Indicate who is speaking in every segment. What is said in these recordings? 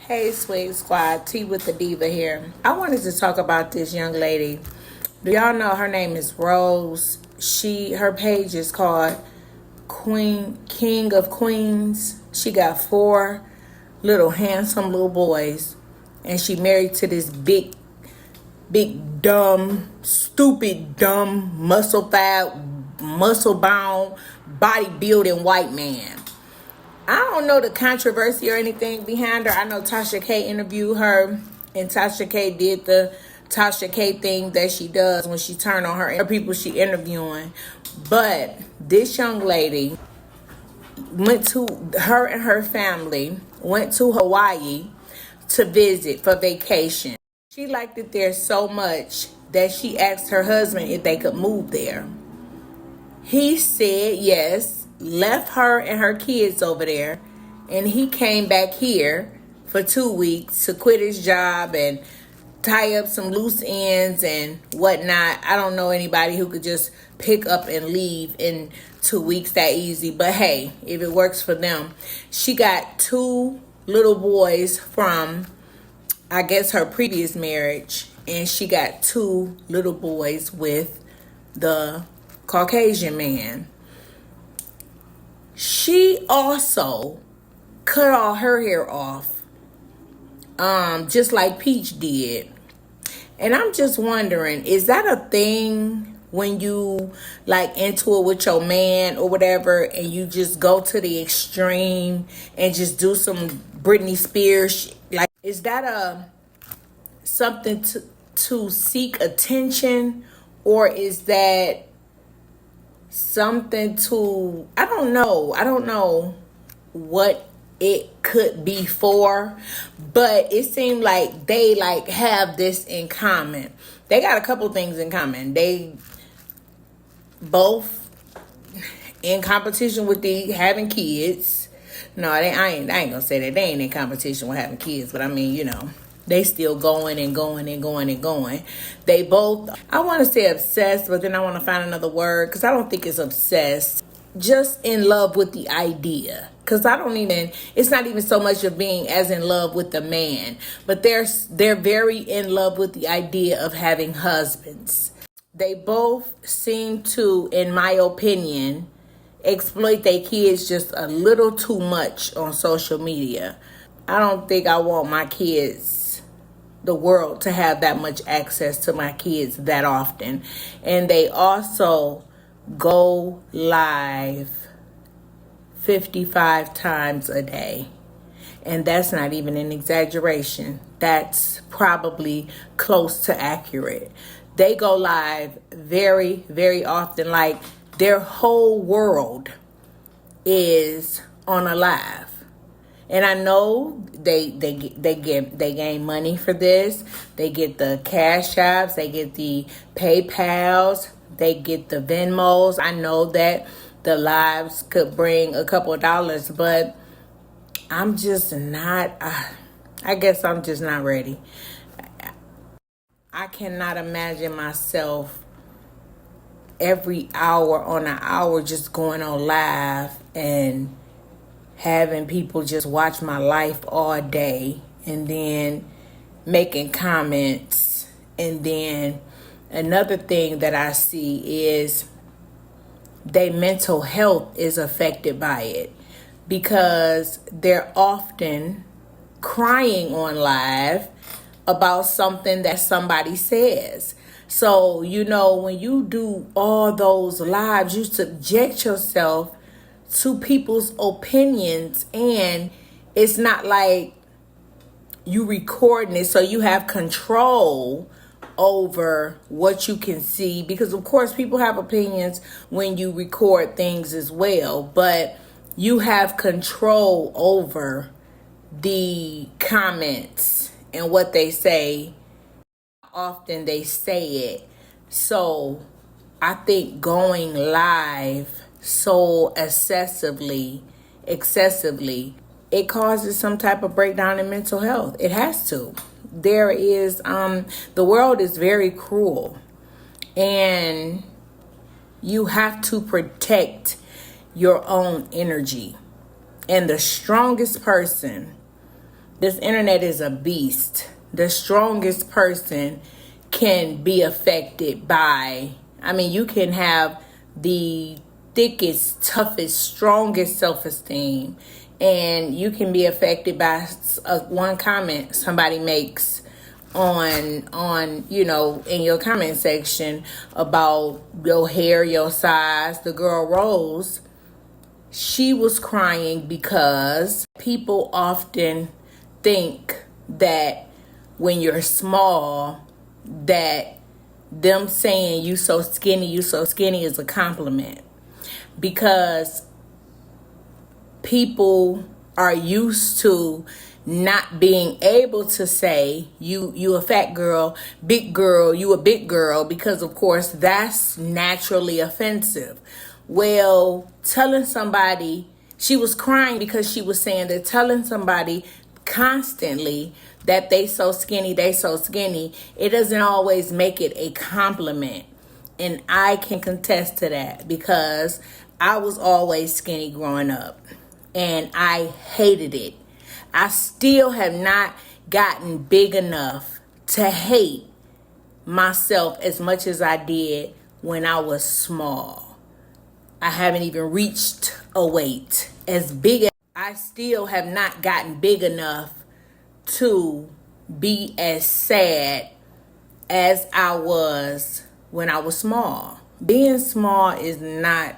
Speaker 1: Hey, Swing Squad, T with the Diva here. I wanted to talk about this young lady. Do y'all know her name is Rose? Her page is called King of Queens. She got 4 little handsome little boys, and she married to this big, dumb, stupid, dumb, muscle fat, muscle bound, bodybuilding white man. I don't know the controversy or anything behind her. I know Tasha K interviewed her, and Tasha K did the Tasha K thing that she does when she turn on her people she interviewing. But this young lady her and her family went to Hawaii to visit for vacation. She liked it there so much that she asked her husband if they could move there. He said yes, left her and her kids over there, and he came back here for 2 weeks to quit his job and tie up some loose ends and whatnot. I don't know anybody who could just pick up and leave in 2 weeks that easy, but hey, if it works for them. She got 2 little boys from, I guess, her previous marriage, and she got 2 little boys with the Caucasian man. She also cut all her hair off, just like Peach did. And I'm just wondering, is that a thing when you like into it with your man or whatever, and you just go to the extreme and just do some Britney Spears? Like, is that something to seek attention, or is that something to, I don't know what it could be for, but it seemed like they have this in common. They got a couple things in common. They both in competition with having kids. No, I ain't gonna say that they ain't in competition with having kids, but I mean, they still going and going and going and going. They both, I want to say obsessed, but then I want to find another word, because I don't think it's obsessed. Just in love with the idea. Because it's not even so much of being as in love with the man, but they're very in love with the idea of having husbands. They both seem to, in my opinion, exploit their kids just a little too much on social media. I don't think I want my kids, the world, to have that much access to my kids that often. And they also go live 55 times a day. And that's not even an exaggeration. That's probably close to accurate. They go live very, very often. Like, their whole world is on a live. And I know they gain money for this. They get the Cash Apps, they get the PayPals, they get the Venmos. I know that the lives could bring a couple of dollars, but I'm just not, I guess I'm just not ready. I cannot imagine myself every hour on an hour just going on live and having people just watch my life all day and then making comments. And then another thing that I see is their mental health is affected by it, because they're often crying on live about something that somebody says. So, when you do all those lives, you subject yourself to people's opinions, and it's not like you recording it so you have control over what you can see, because of course people have opinions when you record things as well, but you have control over the comments and what they say, how often they say it. So I think going live so excessively, it causes some type of breakdown in mental health. It has to. There is, the world is very cruel, and you have to protect your own energy. And the strongest person This internet is a beast. The strongest person can be affected by, I mean, you can have the thickest, toughest, strongest self-esteem, and you can be affected by one comment somebody makes on in your comment section about your hair, your size. The girl Rose, she was crying because people often think that when you're small, that them saying you so skinny is a compliment, because people are used to not being able to say you a fat girl, big girl, you a big girl, because of course that's naturally offensive. Well, telling somebody, she was crying because she was saying that telling somebody constantly that they so skinny, it doesn't always make it a compliment. And I can contest to that because I was always skinny growing up and I hated it. I still have not gotten big enough to hate myself as much as I did when I was small. I haven't even reached a weight as big as I still have not gotten big enough to be as sad as I was when I was small. Being small is not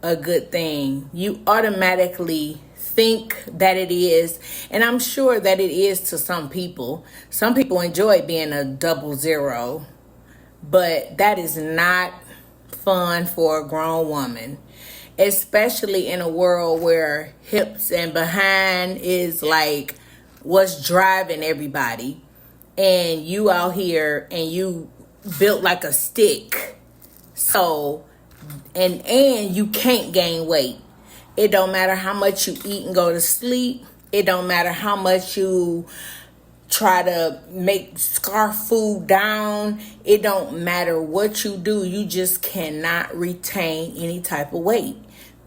Speaker 1: a good thing. You automatically think that it is, and I'm sure that it is to some people. Some people enjoy being a 00, but that is not fun for a grown woman, especially in a world where hips and behind is like what's driving everybody, and you out here and you built like a stick. So and you can't gain weight. It don't matter how much you eat and go to sleep. It don't matter how much you try to scarf food down. It don't matter what you do. You just cannot retain any type of weight.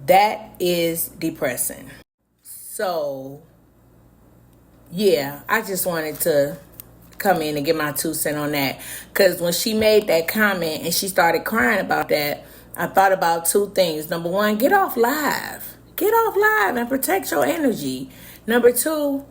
Speaker 1: That is depressing. So, yeah, I just wanted to come in and get my 2 cents on that. Because when she made that comment and she started crying about that, I thought about 2 things. Number 1, get off live. Get off live and protect your energy. Number 2,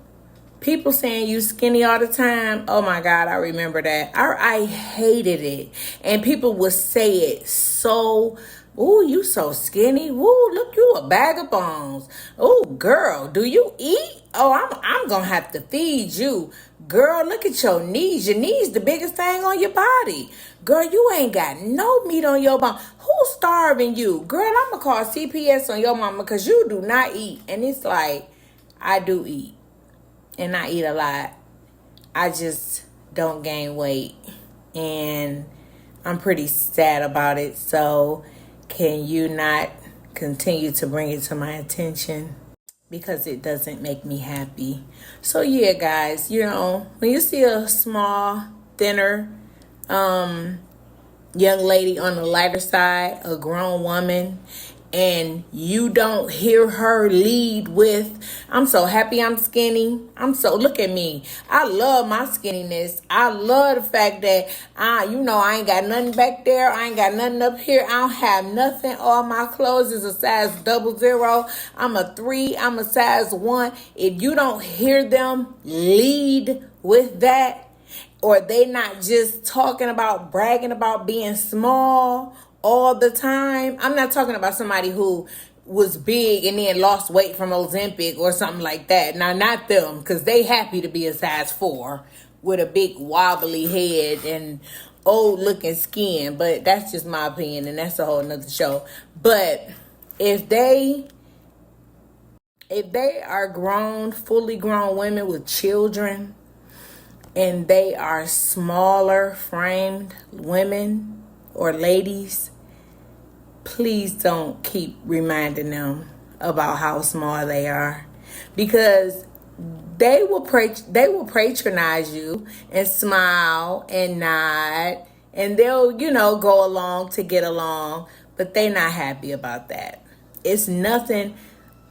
Speaker 1: people saying you skinny all the time. Oh my God, I remember that. I hated it. And people would say it so, ooh, you so skinny. Ooh, look, you a bag of bones. Ooh, girl, do you eat? Oh, I'm going to have to feed you. Girl, look at your knees. Your knees the biggest thing on your body. Girl, you ain't got no meat on your bone. Who's starving you? Girl, I'm going to call CPS on your mama because you do not eat. And it's like, I do eat. And I eat a lot. I just don't gain weight. And I'm pretty sad about it. So can you not continue to bring it to my attention? Because it doesn't make me happy. So yeah, guys, when you see a small, thinner, young lady on the lighter side, a grown woman, and you don't hear her lead with, I'm so happy I'm skinny. Look at me. I love my skinniness. I love the fact that I ain't got nothing back there. I ain't got nothing up here. I don't have nothing. All my clothes is a size 00. I'm a 3. I'm a size 1. If you don't hear them lead with that, or they not just talking about bragging about being small all the time. I'm not talking about somebody who was big and then lost weight from Ozempic or something like that. Now, not them, because they happy to be a size 4 with a big wobbly head and old looking skin. But that's just my opinion, and that's a whole nother show. But if they are grown, fully grown women with children, and they are smaller framed women or ladies, please don't keep reminding them about how small they are, because they will patronize you and smile and nod, and they'll go along to get along, but they're not happy about that. It's nothing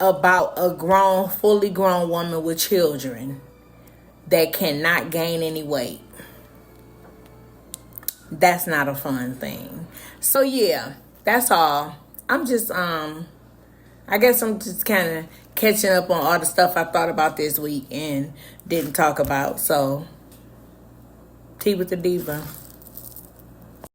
Speaker 1: about a fully grown woman with children that cannot gain any weight. That's not a fun thing. So yeah, that's all. I'm just I guess I'm just kind of catching up on all the stuff I thought about this week and didn't talk about. So, tea with the diva.